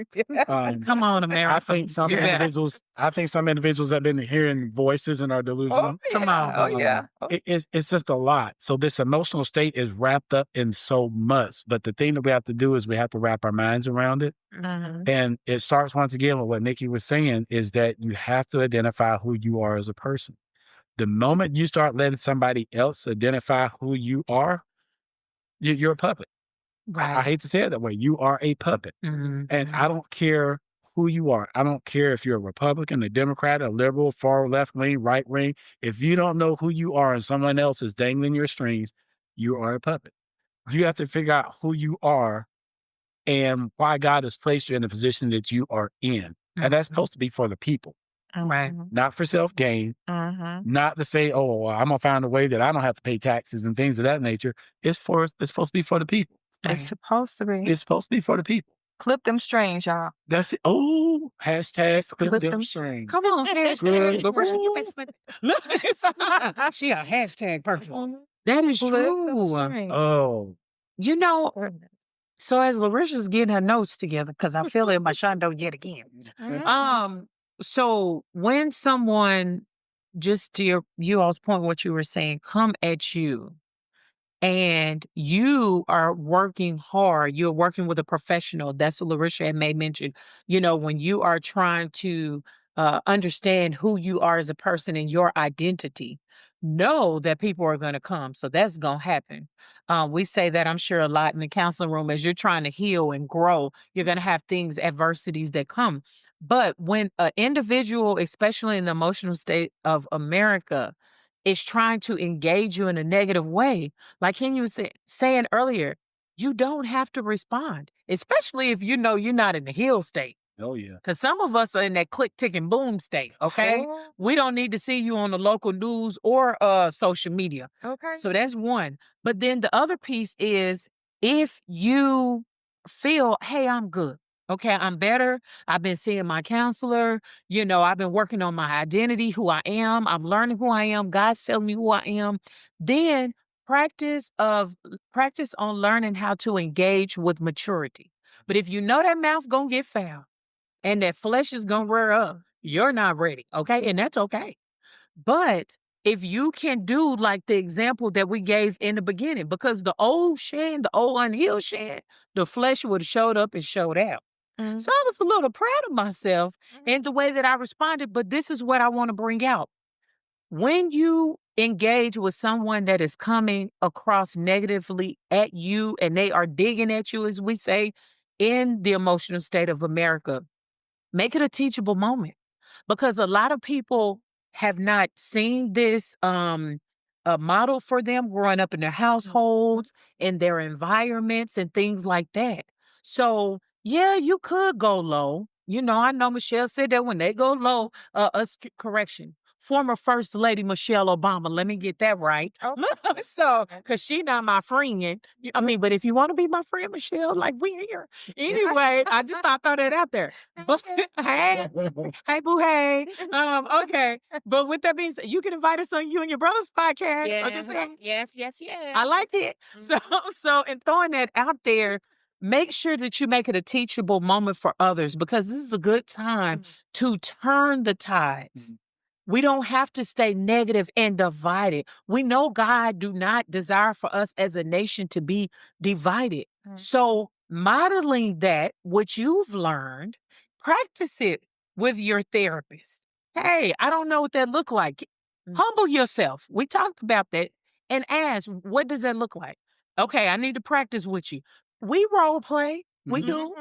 Come on, America. I think some individuals have been hearing voices and are delusional. Come on. It's just a lot. So this emotional state is wrapped up in so much. But the thing that we have to do is we have to wrap our minds around it. And it starts once again with what Nikki was saying, is that you have to identify who you are as a person. The moment you start letting somebody else identify who you are, you're a puppet. Right. I hate to say it that way. You are a puppet. And I don't care who you are. I don't care if you're a Republican, a Democrat, a liberal, far left wing, right wing. If you don't know who you are and someone else is dangling your strings, you are a puppet. You have to figure out who you are and why God has placed you in the position that you are in. And that's supposed to be for the people. Right. Not for self-gain, not to say, oh, well, I'm going to find a way that I don't have to pay taxes and things of that nature. It's supposed to be for the people. It's supposed to be. It's supposed to be for the people. Clip them strings, y'all. That's it. Oh, hashtag clip them strings. Come on, hashtag. She a hashtag person. That is true. Oh. So as Larisha's getting her notes together, because I feel it my shondo yet again. So when someone, just to you all's point, what you were saying, come at you and you are working hard, you're working with a professional. That's what Larisha had made mention. When you are trying to understand who you are as a person and your identity, know that people are going to come. So that's going to happen. We say that, I'm sure, a lot in the counseling room. As you're trying to heal and grow, you're going to have things, adversities that come. But when an individual, especially in the emotional state of America, is trying to engage you in a negative way, like Ken was saying earlier, you don't have to respond, especially if you know you're not in the heal state. Oh, yeah. Because some of us are in that click, tick, and boom state, okay? We don't need to see you on the local news or social media. Okay. So that's one. But then the other piece is, if you feel, hey, I'm good. Okay, I'm better. I've been seeing my counselor. I've been working on my identity, who I am. I'm learning who I am. God's telling me who I am. Then practice on learning how to engage with maturity. But if you know that mouth gonna get foul and that flesh is gonna rear up, you're not ready. Okay, and that's okay. But if you can do like the example that we gave in the beginning, because the old Shan, the old unhealed Shan, the flesh would have showed up and showed out. So I was a little proud of myself in the way that I responded, but this is what I want to bring out. When you engage with someone that is coming across negatively at you and they are digging at you, as we say, in the emotional state of America, make it a teachable moment, because a lot of people have not seen this a model for them growing up in their households, in their environments and things like that. So yeah, you could go low. I know Michelle said that when they go low, correction, former First Lady Michelle Obama. Let me get that right. Okay. So, because she not my friend. I mean, but if you want to be my friend, Michelle, like, we're here. Anyway, I just thought I'd throw that out there. But hey, boo, hey. Okay. But with that being said, you can invite us on you and your brother's podcast. Yes. I like it. So in throwing that out there, make sure that you make it a teachable moment for others, because this is a good time to turn the tides. We don't have to stay negative and divided. We know God do not desire for us as a nation to be divided. So modeling that, what you've learned, practice it with your therapist. Hey, I don't know what that look like. Humble yourself. We talked about that, and ask, what does that look like? Okay, I need to practice with you. We role play. We do.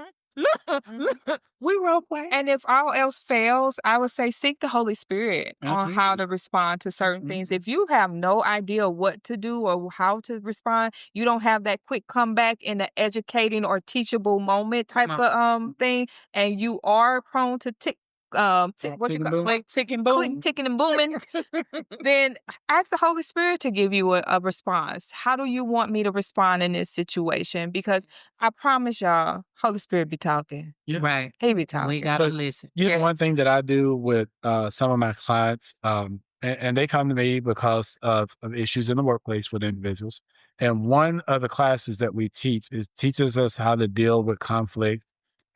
We role play. And if all else fails, I would say seek the Holy Spirit on how to respond to certain things. If you have no idea what to do or how to respond, you don't have that quick comeback in the educating or teachable moment type of thing, and you are prone to what you call Quick, ticking, boom. quick ticking and booming, then ask the Holy Spirit to give you a response. How do you want me to respond in this situation? Because I promise y'all, Holy Spirit be talking. Yeah. Right. He be talking. We gotta But listen. You know, one thing that I do with some of my clients, and they come to me because of issues in the workplace with individuals. And one of the classes that we teaches us how to deal with conflict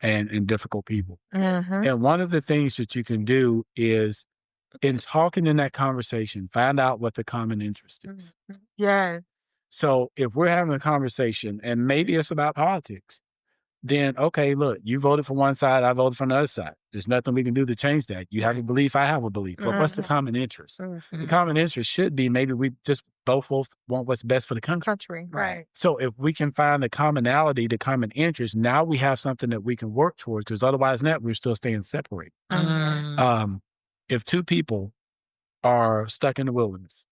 and difficult people. Mm-hmm. And one of the things that you can do is, in talking in that conversation, find out what the common interest is. Yeah. So if we're having a conversation and maybe it's about politics, then, okay, look, you voted for one side, I voted for the other side. There's nothing we can do to change that. You have a belief, I have a belief. But what's the common interest? The common interest should be maybe we just both want what's best for the country. Right. So if we can find the commonality, the common interest, now we have something that we can work towards, because otherwise than that, we're still staying separated. If two people are stuck in the wilderness,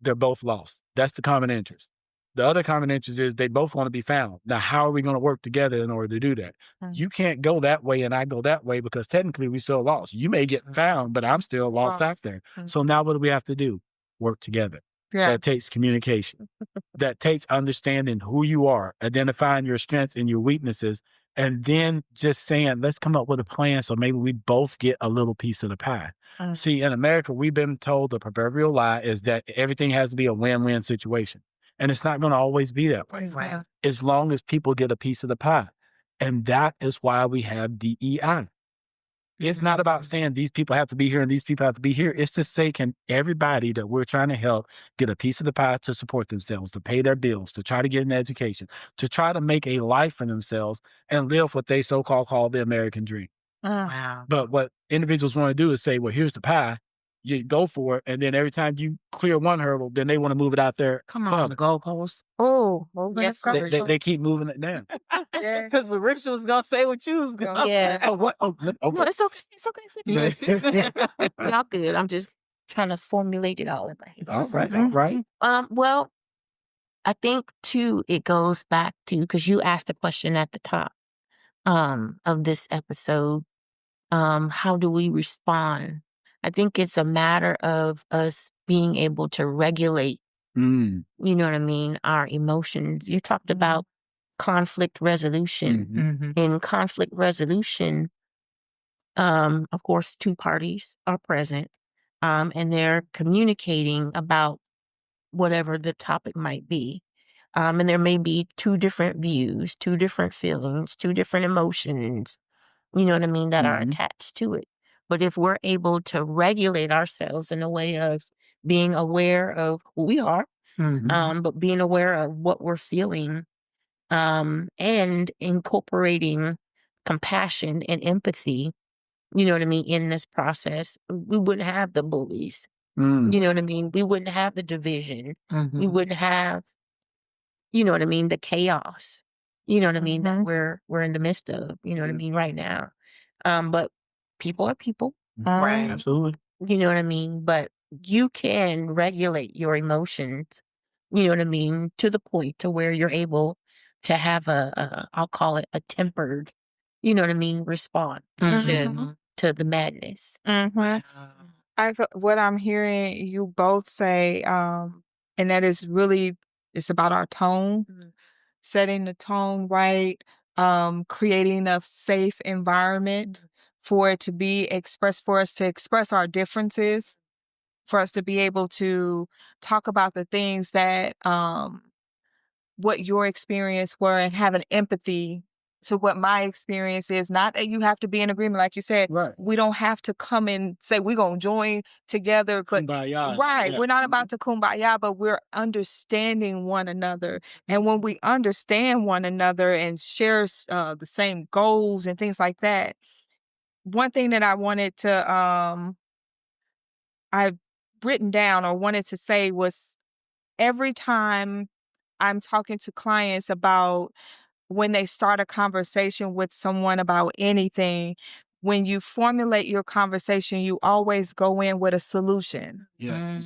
they're both lost. That's the common interest. The other common interest is they both want to be found. Now, how are we going to work together in order to do that? You can't go that way and I go that way, because technically we still lost. You may get found, but I'm still lost out there. So now what do we have to do? Work together. Yeah. That takes communication. That takes understanding who you are, identifying your strengths and your weaknesses, and then just saying, let's come up with a plan so maybe we both get a little piece of the pie. See, in America, we've been told the proverbial lie is that everything has to be a win-win situation. And it's not going to always be that way, Right. as long as people get a piece of the pie. And that is why we have DEI. It's not about saying these people have to be here and these people have to be here. It's to say, can everybody that we're trying to help get a piece of the pie to support themselves, to pay their bills, to try to get an education, to try to make a life for themselves and live what they so-called call the American dream. Wow. But what individuals want to do is say, well, here's the pie. You go for it. And then every time you clear one hurdle, then they want to move it out there. Come on, the goalposts. Oh, Yes, They keep moving it down. Because the ritual was gonna say what you was gonna Yeah. Oh, what? Oh, No, okay. it's okay. It's okay. Y'all good. I'm just trying to formulate it all in my head. All right. All right. Well, I think too, it goes back to, because you asked the question at the top of this episode, how do we respond? I think it's a matter of us being able to regulate, you know what I mean, our emotions. You talked about conflict resolution. In conflict resolution, of course, two parties are present, and they're communicating about whatever the topic might be. And there may be two different views, two different feelings, two different emotions, you know what I mean, that are attached to it. But if we're able to regulate ourselves in a way of being aware of who we are, but being aware of what we're feeling, and incorporating compassion and empathy, you know what I mean, in this process, we wouldn't have the bullies. You know what I mean? We wouldn't have the division. We wouldn't have, you know what I mean, the chaos, you know what I mean, that we're in the midst of, you know what I mean, right now. But people are people. Right. Absolutely. You know what I mean? But you can regulate your emotions, you know what I mean, to the point to where you're able to have I'll call it a tempered, you know what I mean, response to the madness. What I'm hearing you both say, and that is really, it's about our tone, setting the tone right, creating a safe environment for it to be expressed, for us to express our differences, for us to be able to talk about the things that, what your experience were, and have an empathy to what my experience is. Not that you have to be in agreement, like you said. Right. We don't have to come and say we're gonna join together. But Kumbaya. right, Yeah. we're not about to kumbaya, but we're understanding one another. And when we understand one another and share the same goals and things like that, one thing that I wanted to I've written down or wanted to say was, every time I'm talking to clients about when they start a conversation with someone about anything, when you formulate your conversation, you always go in with a solution. Yeah.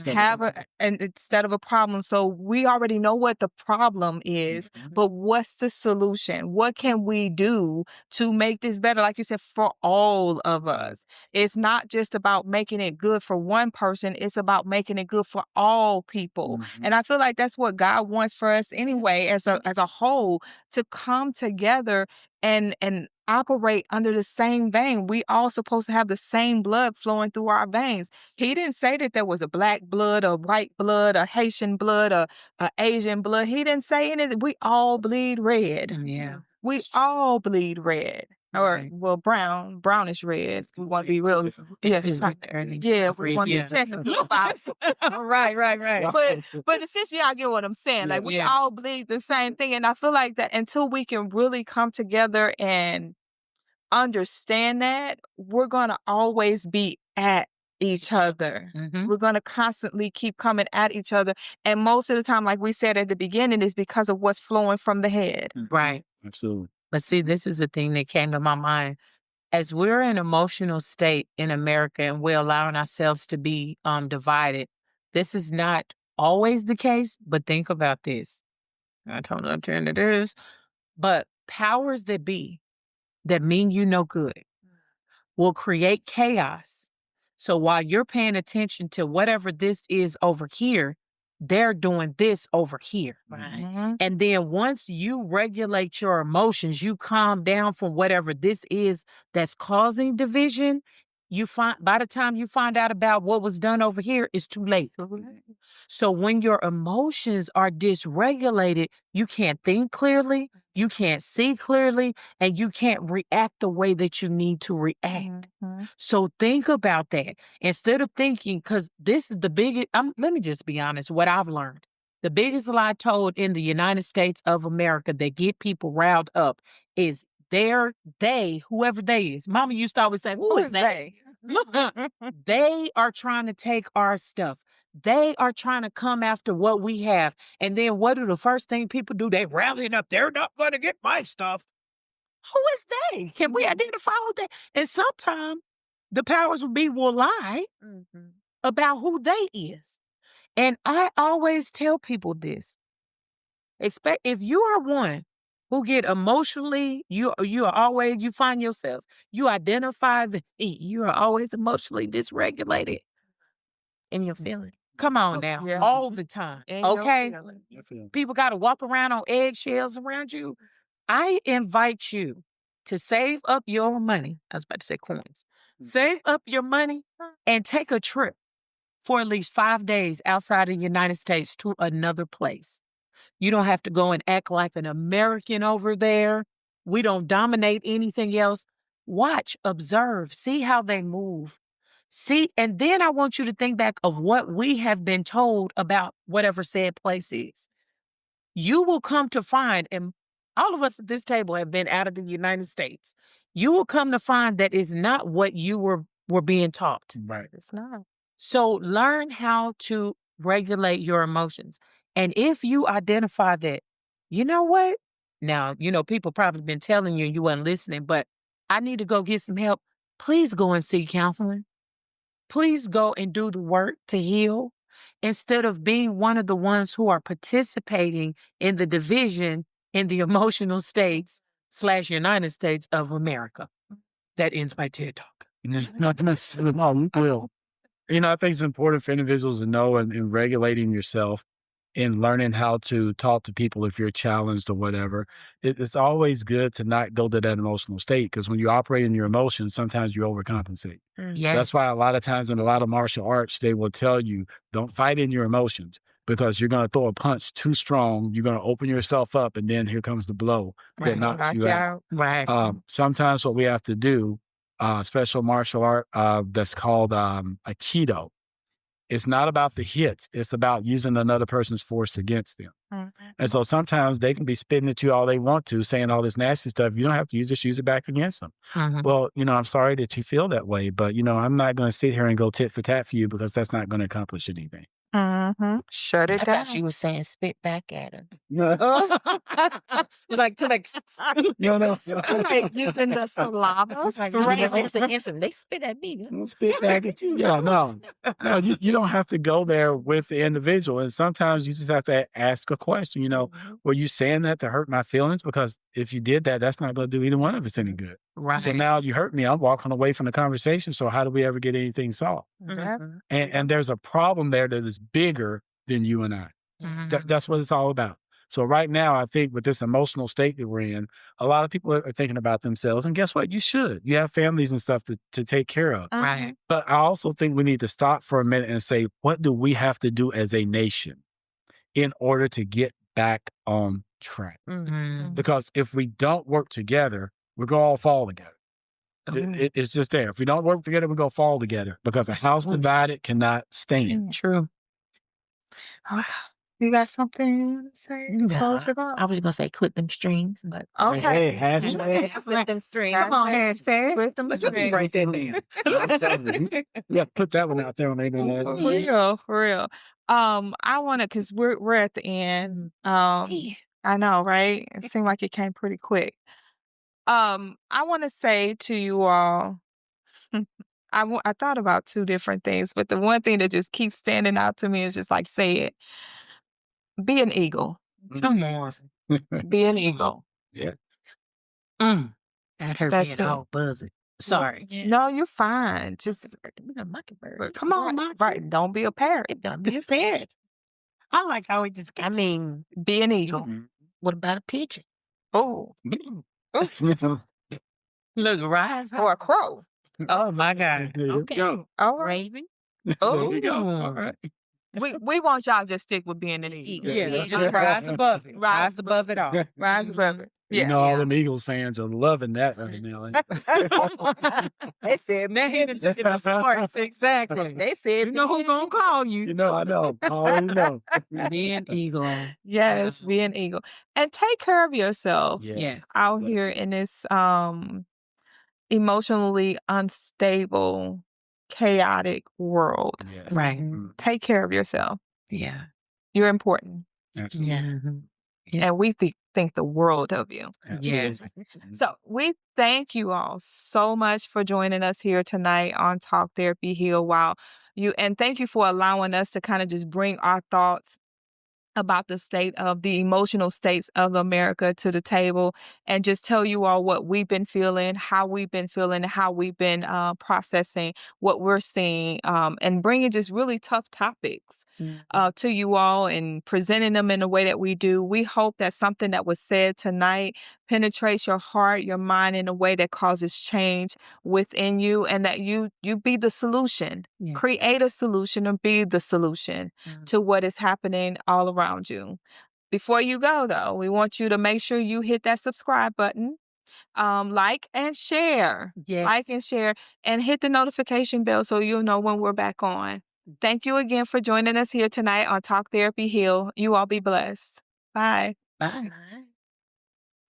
Instead of a problem. So we already know what the problem is, but what's the solution? What can we do to make this better? Like you said, for all of us. It's not just about making it good for one person. It's about making it good for all people. And I feel like that's what God wants for us anyway, as a whole, to come together and operate under the same vein. We all supposed to have the same blood flowing through our veins. He didn't say that there was a black blood, a white blood, a Haitian blood, a Asian blood. He didn't say anything. We all bleed red. Yeah. We all bleed red. Or, Right. well, brownish red. We want to be real. It's Yeah, we want to be technical about it. Right. But essentially, I get what I'm saying. Like, we all bleed the same thing. And I feel like that until we can really come together and understand that, we're going to always be at each other. We're going to constantly keep coming at each other. And most of the time, like we said at the beginning, is because of what's flowing from the head. Right. Absolutely. But see, this is the thing that came to my mind. As we're in an emotional state in America and we're allowing ourselves to be divided, this is not always the case, but think about this. I don't understand it is, but powers that be that mean you no good will create chaos. So while you're paying attention to whatever this is over here, they're doing this over here. Right. And then once you regulate your emotions, you calm down from whatever this is that's causing division, you find by the time you find out about what was done over here, it's too late. So when your emotions are dysregulated, you can't think clearly, you can't see clearly, and you can't react the way that you need to react. So think about that. Instead of thinking, because this is the biggest, let me just be honest, what I've learned. The biggest lie told in the United States of America that get people riled up is whoever they is. Mama used to always say, who is they? They are trying to take our stuff. They are trying to come after what we have. And then what do the first thing people do? They rallying up. They're not going to get my stuff. Who is they? Can we identify with that? And sometimes the powers will lie about who they is. And I always tell people this. If you are one who get emotionally, you find yourself, you identify that you are always emotionally dysregulated in your feelings. Come on now, all the time, okay? People got to walk around on eggshells around you. I invite you to save up your money. I was about to say coins. Save up your money and take a trip for at least 5 days outside of the United States to another place. You don't have to go and act like an American over there. We don't dominate anything else. Watch, observe, see how they move. See, and then I want you to think back of what we have been told about whatever said place is. You will come to find, and all of us at this table have been out of the United States. You will come to find that is not what you were being taught. Right. It's not. So learn how to regulate your emotions. And if you identify that, you know what? Now, people probably been telling you and you weren't listening, but I need to go get some help. Please go and seek counseling. Please go and do the work to heal instead of being one of the ones who are participating in the division in the emotional states / United States of America. That ends my TED Talk. Will. I think it's important for individuals to know in regulating yourself and learning how to talk to people if you're challenged or whatever. It's always good to not go to that emotional state because when you operate in your emotions, sometimes you overcompensate. Yes. That's why a lot of times in a lot of martial arts, they will tell you, don't fight in your emotions because you're going to throw a punch too strong. You're going to open yourself up and then here comes the blow that knocks you out. Right. Sometimes what we have to do, special martial art that's called Aikido. It's not about the hits. It's about using another person's force against them. And so sometimes they can be spitting at you all they want to, saying all this nasty stuff. You don't have to just use it back against them. Well, I'm sorry that you feel that way, but, I'm not going to sit here and go tit for tat for you because that's not going to accomplish anything. Shut it I down. thought you were saying spit back at him. like No, no. Like using the saliva. It's an instant. They spit at me. Don't spit back at you. Yeah, no. No, you don't have to go there with the individual. And sometimes you just have to ask a question, were you saying that to hurt my feelings? Because if you did that, that's not going to do either one of us any good. Right. So now you hurt me. I'm walking away from the conversation. So how do we ever get anything solved? And there's a problem there that is bigger than you and I. That's what it's all about. So right now, I think with this emotional state that we're in, a lot of people are thinking about themselves. And guess what? You should. You have families and stuff to take care of. Right. But I also think we need to stop for a minute and say, what do we have to do as a nation in order to get back on track? Because if we don't work together, we're going to all fall together. It's just there. If we don't work together, we're going to fall together because a house divided cannot stand. True. You got something you want to say? Close it up. I was going to say clip them strings, but Okay. Hey, clip them strings. Come on, hashtag. Clip them strings. Write that down. yeah, put that one out there on the internet. For real. I want to, because we're at the end. I know, right? It seemed like it came pretty quick. I want to say to you all, I thought about two different things, but the one thing that just keeps standing out to me is just like, say it. Be an eagle. Come on. Be an eagle. Yeah. And her That's being it. all buzzy. Sorry. No, you're fine. Just a mockingbird. come on, right? Don't be a parrot. Don't be a parrot. I like how we just I mean, Be an eagle. what about a pigeon? Oh, look, rise up. or a crow. Oh my God. There you Okay. go. All right. Raven? There you go. All right. We want y'all to just stick with being an eagle. Yeah, just rise above it. Rise Rise above it all. Rise above it. You know, all them Eagles fans are loving that right now. They said, Now he done took it to sports. Exactly. They said, You know who's gonna call you? I know. Oh, you know. Be an eagle. yes, be an eagle. And take care of yourself Yeah. out here in this emotionally unstable, chaotic world. Yes. Right. Take care of yourself. Yeah. You're important. Absolutely. Yeah. And we think the world of you. Yes. So we thank you all so much for joining us here tonight on Talk Therapy Heal. And thank you for allowing us to kind of just bring our thoughts about the emotional states of America to the table and just tell you all what we've been feeling, how we've been feeling, how we've been processing what we're seeing, and bringing just really tough topics to you all and presenting them in the way that we do. We hope that something that was said tonight penetrates your heart, your mind in a way that causes change within you, and that you be the solution. Yeah. Create a solution or be the solution to what is happening all around you. Before you go, though, we want you to make sure you hit that subscribe button, like and share. Yes. Like and share, and hit the notification bell so you'll know when we're back on. Thank you again for joining us here tonight on Talk Therapy Heal. You all be blessed. Bye. Bye.